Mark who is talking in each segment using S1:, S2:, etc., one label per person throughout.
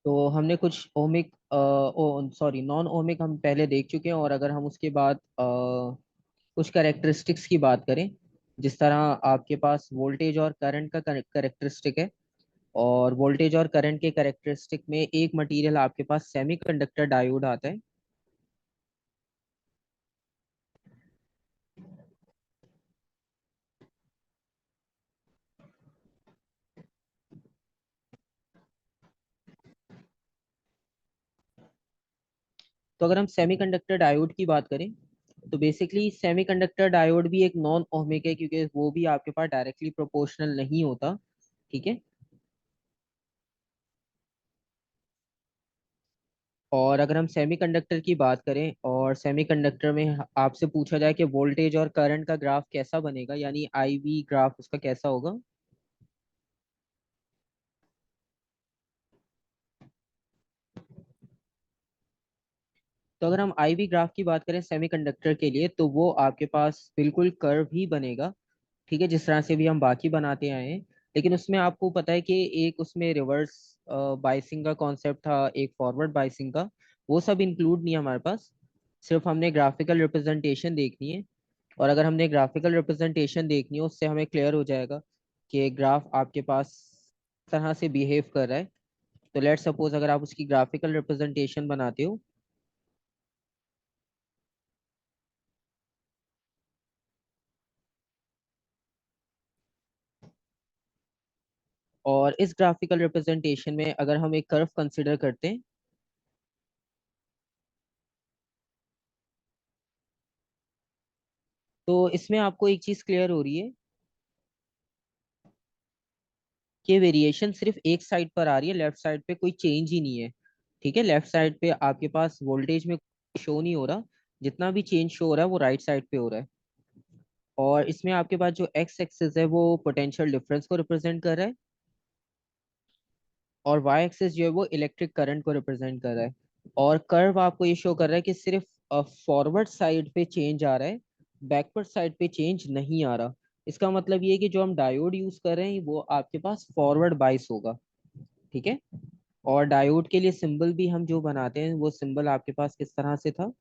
S1: तो हमने कुछ ओमिक ओ सॉरी नॉन ओमिक हम पहले देख चुके हैं, और अगर हम उसके बाद कुछ करेक्टरिस्टिक्स की बात करें, जिस तरह आपके पास वोल्टेज और करंट का करेक्टरिस्टिक है, और वोल्टेज और करंट के करेक्टरिस्टिक में एक मटेरियल आपके पास सेमीकंडक्टर डायोड आता है। तो अगर हम सेमीकंडक्टर डायोड की बात करें, तो बेसिकली सेमीकंडक्टर डायोड भी एक नॉन ओहमिक है, क्योंकि वो भी आपके पास डायरेक्टली प्रोपोर्शनल नहीं होता। ठीक है। और अगर हम सेमीकंडक्टर की बात करें, और सेमीकंडक्टर में आपसे पूछा जाए कि वोल्टेज और करंट का ग्राफ कैसा बनेगा, यानी आईवी ग्राफ उसका कैसा होगा। तो अगर हम आईवी ग्राफ की बात करें सेमीकंडक्टर के लिए, तो वो आपके पास बिल्कुल कर्व ही बनेगा। ठीक है, जिस तरह से भी हम बाकी बनाते आए हैं। लेकिन उसमें आपको पता है कि एक उसमें रिवर्स बाइसिंग का कॉन्सेप्ट था, एक फॉरवर्ड बाइसिंग का। वो सब इंक्लूड नहीं है हमारे पास। सिर्फ हमने ग्राफिकल रिप्रेजेंटेशन देखनी है। और अगर हमने ग्राफिकल रिप्रेजेंटेशन देखनी है, उससे हमें क्लियर हो जाएगा कि ग्राफ आपके पास किस तरह से बिहेव कर रहा है। तो लेट सपोज अगर आप उसकी ग्राफिकल रिप्रेजेंटेशन बनाते हो, और इस ग्राफिकल रिप्रेजेंटेशन में अगर हम एक कर्व कंसिडर करते हैं, तो इसमें आपको एक चीज क्लियर हो रही है कि वेरिएशन सिर्फ एक साइड पर आ रही है, लेफ्ट साइड पे कोई चेंज ही नहीं है। ठीक है, लेफ्ट साइड पे आपके पास वोल्टेज में शो नहीं हो रहा। जितना भी चेंज शो हो रहा है वो राइट साइड पे हो रहा है। और इसमें आपके पास जो एक्स एक्सिस है वो पोटेंशियल डिफरेंस को रिप्रेजेंट कर रहा है, और वाई एक्सिस जो है वो इलेक्ट्रिक करंट को रिप्रेजेंट कर रहा है। और कर्व आपको ये शो कर रहा है कि सिर्फ फॉरवर्ड साइड पे चेंज आ रहा है, बैकवर्ड साइड पे चेंज नहीं आ रहा। इसका मतलब ये है कि जो हम डायोड यूज कर रहे हैं वो आपके पास फॉरवर्ड बाइस होगा। ठीक है। और डायोड के लिए सिंबल भी हम जो बनाते हैं, वो सिंबल आपके पास किस तरह से था।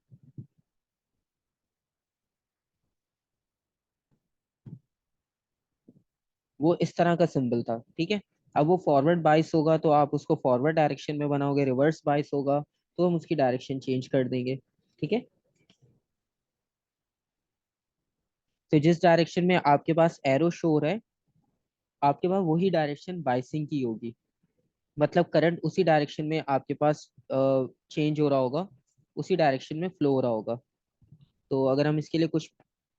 S1: वो इस तरह का सिंबल था। ठीक है। अब वो फॉरवर्ड बाइस होगा तो आप उसको फॉरवर्ड डायरेक्शन में बनाओगे, रिवर्स बाइस होगा तो हम उसकी डायरेक्शन चेंज कर देंगे। ठीक है। तो जिस डायरेक्शन में आपके पास एरो शो हो रहा है, आपके पास वही डायरेक्शन बाइसिंग की होगी। मतलब करंट उसी डायरेक्शन में आपके पास चेंज हो रहा होगा, उसी डायरेक्शन में फ्लो हो रहा होगा। तो अगर हम इसके लिए कुछ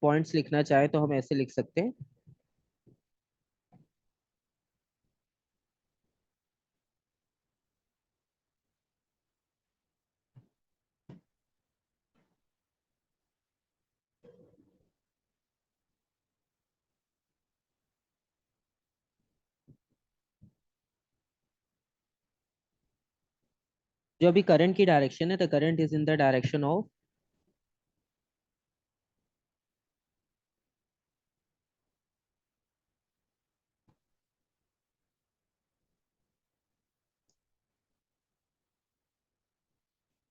S1: पॉइंट्स लिखना चाहें तो हम ऐसे लिख सकते हैं। जो अभी करंट की डायरेक्शन है, the current is in the direction of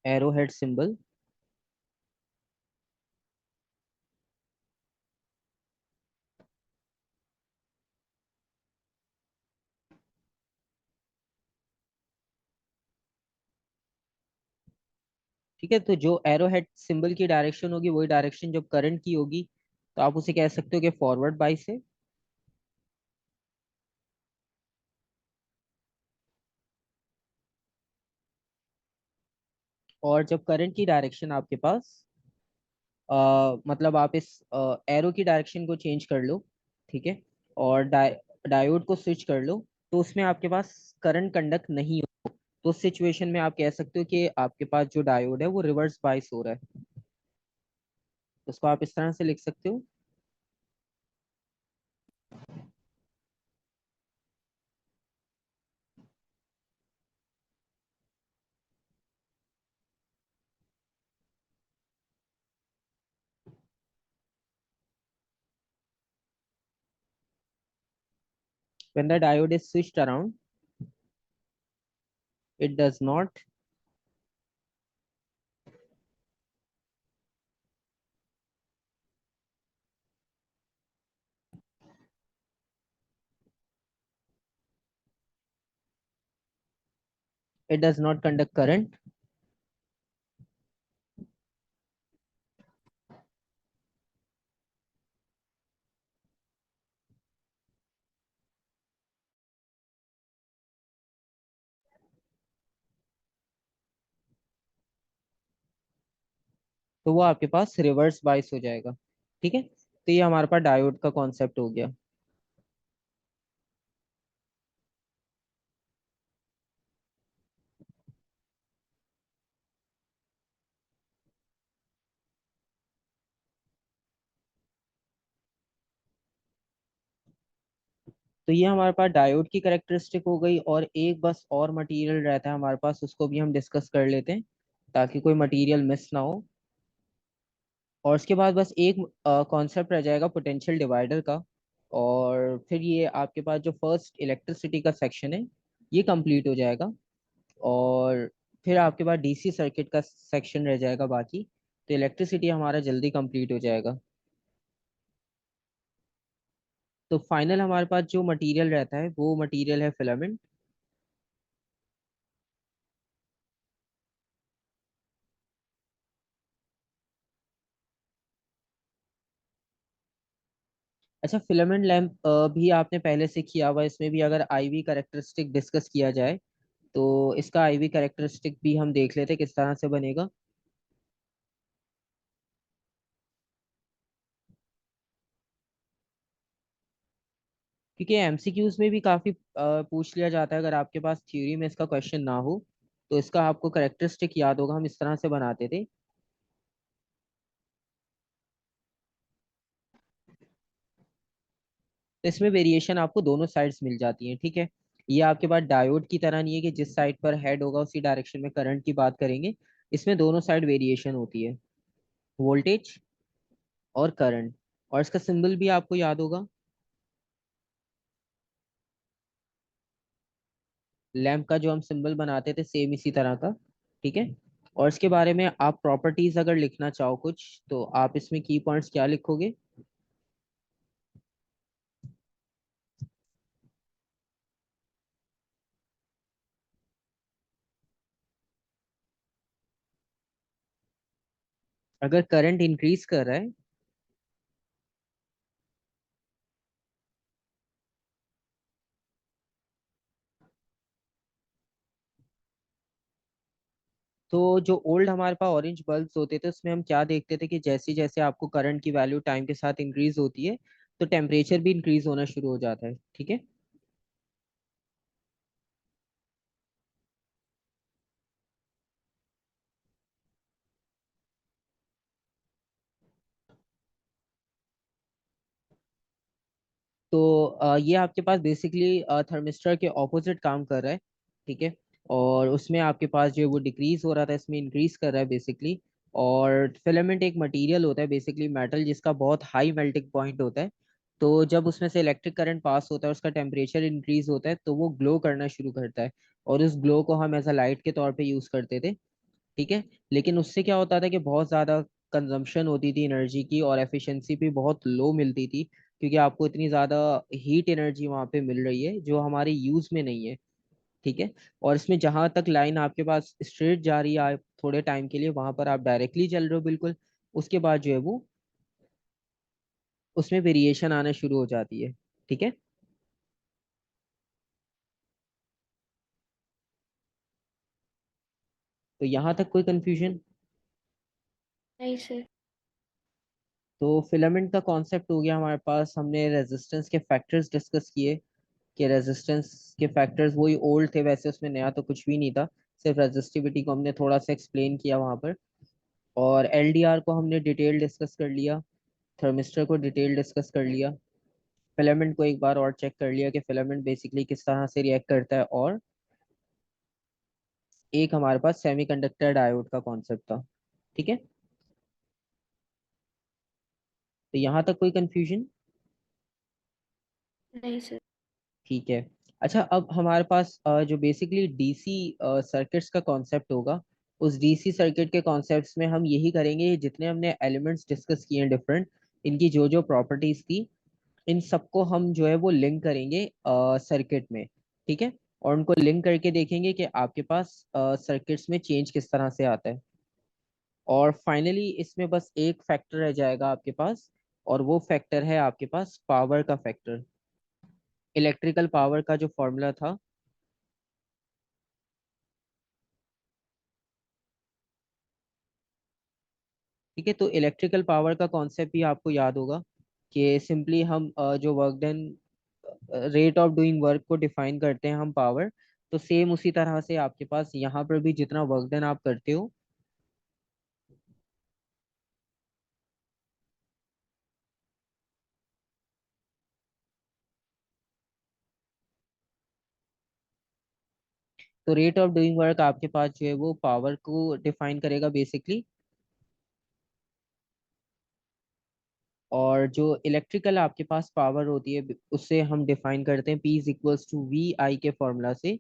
S1: arrow head symbol. ठीक है, तो जो एरो हेड सिंबल की डायरेक्शन होगी वही डायरेक्शन जो करंट की होगी, तो आप उसे कह सकते हो कि फॉरवर्ड बाइस है। और जब करंट की डायरेक्शन आपके पास मतलब आप इस एरो की डायरेक्शन को चेंज कर लो। ठीक है। और डायोड को स्विच कर लो, तो उसमें आपके पास करंट कंडक्ट नहीं हो। तो उस सिचुएशन में आप कह सकते हो कि आपके पास जो डायोड है वो रिवर्स बाइस हो रहा है। तो उसको आप इस तरह से लिख सकते हो। When the diode is switched around, it does not. It does not conduct current. तो वो आपके पास रिवर्स बाइस हो जाएगा। ठीक है, तो ये हमारे पास डायोड का कॉन्सेप्ट हो गया। तो ये हमारे पास डायोड की करेक्टरिस्टिक हो गई, और एक बस और मटेरियल रहता है हमारे पास, उसको भी हम डिस्कस कर लेते हैं ताकि कोई मटेरियल मिस ना हो। और उसके बाद बस एक कॉन्सेप्ट रह जाएगा पोटेंशियल डिवाइडर का, और फिर ये आपके पास जो फर्स्ट इलेक्ट्रिसिटी का सेक्शन है ये कंप्लीट हो जाएगा। और फिर आपके पास डीसी सर्किट का सेक्शन रह जाएगा बाकी। तो इलेक्ट्रिसिटी हमारा जल्दी कंप्लीट हो जाएगा। तो फाइनल हमारे पास जो मटेरियल रहता है वो मटेरियल है फिलामेंट। अच्छा, फिलामेंट लैंप भी आपने पहले से किया हुआ है, इसमें भी अगर आईवी कैरेक्टरिस्टिक डिस्कस किया जाए तो इसका आईवी कैरेक्टरिस्टिक भी हम देख लेते हैं किस तरह से बनेगा। क्योंकि एमसीक्यूज में भी काफी पूछ लिया जाता है, अगर आपके पास थ्योरी में इसका क्वेश्चन ना हो तो इसका आपको कैरेक्टरिस्टिक याद होगा, हम इस तरह से बनाते थे। तो इसमें वेरिएशन आपको दोनों साइड्स मिल जाती हैं। ठीक है, ये आपके पास डायोड की तरह नहीं है कि जिस साइड पर हेड होगा उसी डायरेक्शन में करंट की बात करेंगे। इसमें दोनों साइड वेरिएशन होती है, वोल्टेज और करंट। और इसका सिंबल भी आपको याद होगा, लैंप का जो हम सिंबल बनाते थे सेम इसी तरह का। ठीक है, और इसके बारे में आप प्रॉपर्टीज अगर लिखना चाहो कुछ तो आप इसमें की पॉइंट्स क्या लिखोगे? अगर करंट इंक्रीज कर रहा है तो जो ओल्ड हमारे पास ऑरेंज बल्ब्स होते थे उसमें हम क्या देखते थे कि जैसे जैसे आपको करंट की वैल्यू टाइम के साथ इंक्रीज होती है तो टेम्परेचर भी इंक्रीज होना शुरू हो जाता है। ठीक है, तो ये आपके पास बेसिकली थर्मिस्टर के ऑपोजिट काम कर रहा है। ठीक है, और उसमें आपके पास जो है वो डिक्रीज हो रहा था, इसमें इंक्रीज कर रहा है बेसिकली। और फिलामेंट एक मटेरियल होता है बेसिकली मेटल, जिसका बहुत हाई मेल्टिंग पॉइंट होता है। तो जब उसमें से इलेक्ट्रिक करंट पास होता है, उसका टेम्परेचर इंक्रीज होता है तो वो ग्लो करना शुरू करता है, और उस ग्लो को हम एज अ लाइट के तौर पे यूज करते थे। ठीक है, लेकिन उससे क्या होता था कि बहुत ज़्यादा कंजम्पशन होती थी एनर्जी की, और एफिशिएंसी भी बहुत लो मिलती थी, क्योंकि आपको इतनी ज़्यादा हीट एनर्जी वहाँ पे मिल रही है जो हमारे यूज़ में नहीं है। ठीक है, और इसमें जहाँ तक लाइन आपके पास स्ट्रेट जा रही है आप थोड़े टाइम के लिए वहां पर आप डायरेक्टली चल रहे हो बिल्कुल, उसके बाद जो है वो उसमें वेरिएशन आना शुरू हो जाती है। ठीक है, तो यहाँ तक कोई कंफ्यूजन?
S2: नहीं सर।
S1: तो फिलामेंट का कॉन्सेप्ट हो गया हमारे पास, हमने रेजिस्टेंस के फैक्टर्स डिस्कस किए कि रेजिस्टेंस के फैक्टर्स वही ओल्ड थे, वैसे उसमें नया तो कुछ भी नहीं था, सिर्फ रेजिस्टिविटी को हमने थोड़ा सा एक्सप्लेन किया वहां पर। और एलडीआर को हमने डिटेल डिस्कस कर लिया, थर्मिस्टर को डिटेल डिस्कस कर लिया, फिलामेंट को एक बार और चेक कर लिया कि फिलामेंट बेसिकली किस तरह से रिएक्ट करता है, और एक हमारे पास सेमीकंडक्टर डायोड का कॉन्सेप्ट था। ठीक है, तो यहाँ तक कोई कंफ्यूजन?
S2: नहीं सर।
S1: ठीक है, अच्छा, अब हमारे पास जो बेसिकली डीसी सर्किट्स का कॉन्सेप्ट होगा, उस डीसी सर्किट के कॉन्सेप्ट्स में हम यही करेंगे, जितने हमने एलिमेंट्स डिस्कस किए हैं डिफरेंट, इनकी जो जो प्रॉपर्टीज थी, इन सबको हम जो है वो लिंक करेंगे सर्किट में। ठीक है। और उनको लिंक करके देखेंगे कि आपके पास सर्किट्स में चेंज किस तरह से आता है। और फाइनली इसमें बस एक फैक्टर रह जाएगा आपके पास, और वो फैक्टर है आपके पास पावर का फैक्टर, इलेक्ट्रिकल पावर का जो फॉर्मूला था। ठीक है, तो इलेक्ट्रिकल पावर का कॉन्सेप्ट भी आपको याद होगा कि सिंपली हम जो work done, rate of doing work को डिफाइन करते हैं हम पावर। तो सेम उसी तरह से आपके पास यहाँ पर भी जितना वर्क डन आप करते हो, तो रेट ऑफ डूइंग वर्क आपके पास जो है वो पावर को डिफाइन करेगा बेसिकली। और जो इलेक्ट्रिकल आपके पास पावर होती है उससे हम डिफाइन करते हैं P is equals to V I के फॉर्मूला से।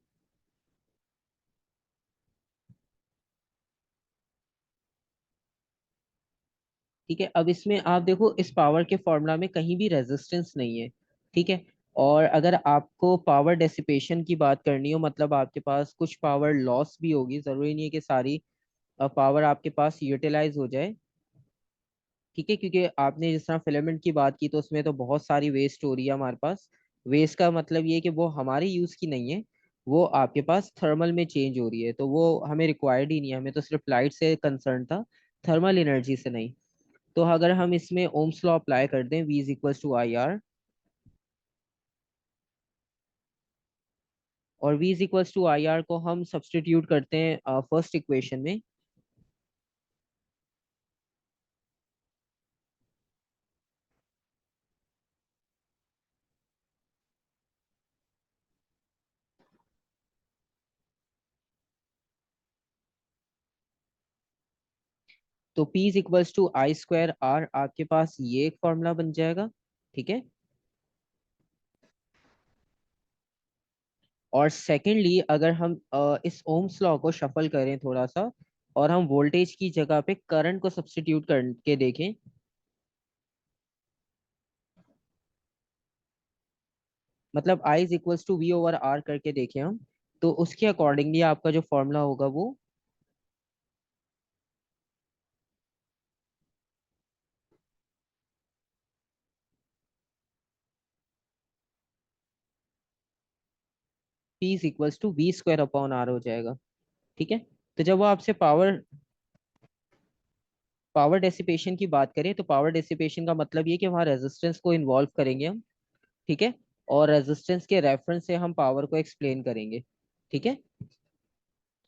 S1: ठीक है, अब इसमें आप देखो, इस पावर के फॉर्मूला में कहीं भी रेजिस्टेंस नहीं है। ठीक है। और अगर आपको पावर डेसिपेशन की बात करनी हो, मतलब आपके पास कुछ पावर लॉस भी होगी, जरूरी नहीं है कि सारी पावर आपके पास यूटिलाइज हो जाए। ठीक है, क्योंकि आपने जिस तरह फिलामेंट की बात की तो उसमें तो बहुत सारी वेस्ट हो रही है हमारे पास। वेस्ट का मतलब ये है कि वो हमारे यूज की नहीं है, वो आपके पास थर्मल में चेंज हो रही है, तो वो हमें रिक्वायर्ड ही नहीं है, हमें तो सिर्फ लाइट से कंसर्न था, थर्मल एनर्जी से नहीं। तो अगर हम इसमें ओम्स लॉ अप्लाई कर दें, V is equals to I R, और V is equals to I R को हम सब्सटीट्यूट करते हैं फर्स्ट इक्वेशन में। तो P is equals to I square R, आपके पास ये एक फॉर्मूला बन जाएगा। ठीक है। और सेकेंडली अगर हम इस ओम्स लॉ को शफल करें थोड़ा सा, और हम वोल्टेज की जगह पे करंट को सब्स्टिट्यूट करके देखें, मतलब I is equals to V over R करके देखें हम, तो उसके अकॉर्डिंगली आपका जो फॉर्मूला होगा वो P is equals to V square upon R हो जाएगा। ठीक है। तो जब वो आपसे पावर पावर डेसिपेशन की बात करें, तो पावर डेसिपेशन का मतलब ये कि वहाँ रेजिस्टेंस को इन्वॉल्व करेंगे हम। ठीक है। और रेजिस्टेंस के रेफरेंस से हम पावर को एक्सप्लेन करेंगे। ठीक है।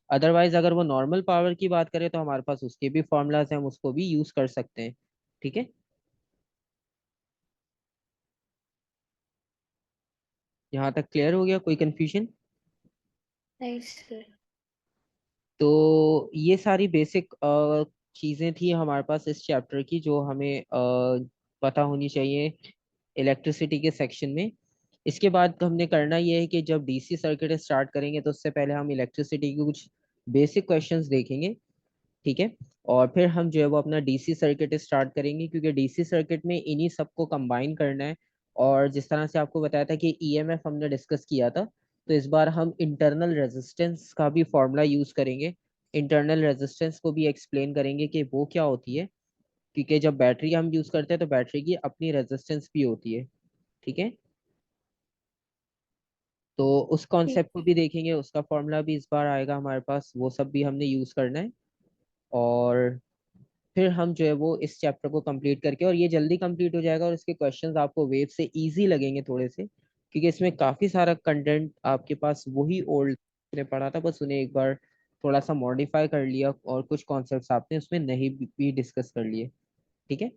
S1: अदरवाइज अगर वो नॉर्मल पावर की बात करें तो हमारे पास उसके भी फॉर्मूलाज हैं, हम उसको भी यूज कर सकते हैं। ठीक है। यहाँ तक क्लियर हो गया, कोई कंफ्यूजन?
S2: नहीं सर।
S1: तो ये सारी बेसिक चीजें थी हमारे पास इस चैप्टर की, जो हमें पता होनी चाहिए इलेक्ट्रिसिटी के सेक्शन में। इसके बाद हमने करना ये है कि जब डीसी सर्किट स्टार्ट करेंगे तो उससे पहले हम इलेक्ट्रिसिटी के कुछ बेसिक क्वेश्चंस देखेंगे। ठीक है। और फिर हम जो है वो अपना डीसी सर्किट स्टार्ट करेंगे, क्योंकि डीसी सर्किट में इन्हीं सबको कंबाइन करना है। और जिस तरह से आपको बताया था कि ईएमएफ हमने डिस्कस किया था, तो इस बार हम इंटरनल रेजिस्टेंस का भी फॉर्मूला यूज करेंगे, इंटरनल रेजिस्टेंस को भी एक्सप्लेन करेंगे कि वो क्या होती है, क्योंकि जब बैटरी हम यूज करते हैं तो बैटरी की अपनी रेजिस्टेंस भी होती है। ठीक है। तो उस
S2: ठीक
S1: कॉन्सेप्ट को
S2: है।
S1: भी देखेंगे, उसका फॉर्मूला भी इस बार आएगा हमारे पास, वो सब भी हमने यूज करना है। और फिर हम जो है वो इस चैप्टर को कंप्लीट करके, और ये जल्दी कंप्लीट हो जाएगा, और इसके क्वेश्चंस आपको वेव से इजी लगेंगे थोड़े से, क्योंकि इसमें काफी सारा कंटेंट आपके पास वही ओल्ड ने पढ़ा था, बस उन्हें एक बार थोड़ा सा मॉडिफाई कर लिया, और कुछ कॉन्सेप्ट्स आपने उसमें नहीं भी डिस्कस कर लिए। ठीक है।